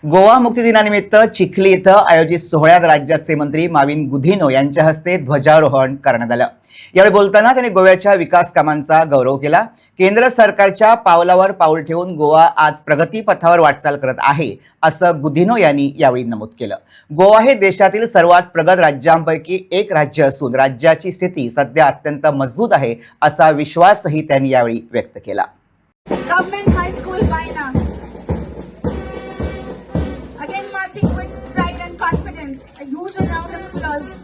गोवा मुक्ती दिनानिमित्त चिखली इथं आयोजित सोहळ्यात राज्याचे मंत्री माविन गुदिन्हो यांच्या हस्ते ध्वजारोहण करण्यात आलं। यावेळी बोलताना त्यांनी गोव्याच्या विकास कामांचा गौरव केला। केंद्र सरकारच्या पावलावर पाऊल ठेवून गोवा आज प्रगती पथावर वाटचाल करत आहे असं गुदिन्हो यांनी यावेळी नमूद केलं। गोवा हे देशातील सर्वात प्रगत राज्यांपैकी एक राज्य असून राज्याची स्थिती सध्या अत्यंत मजबूत आहे असा विश्वासही त्यांनी यावेळी व्यक्त केला। Government High School, Vaina. Again, marching with pride and confidence. A huge round of applause.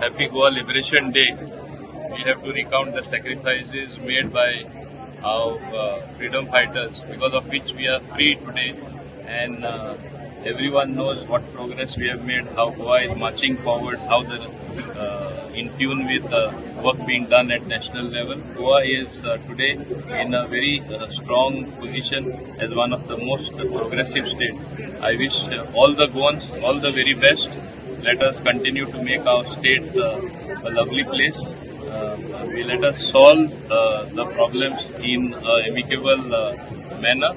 Happy Goa Liberation Day. We have to recount the sacrifices made by our freedom fighters, because of which we are free today, and everyone knows what progress we have made, how Goa is marching forward, how the in tune with the work being done at national level. Goa is today in a very strong position as one of the most progressive states. I wish all the Goans all the very best. Let us continue to make our state a lovely place. Let us solve the problems in an amicable manner,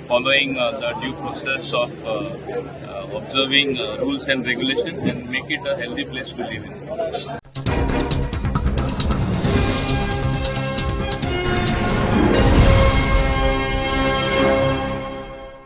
following the due process of observing rules and regulations, and make it a healthy place to live in.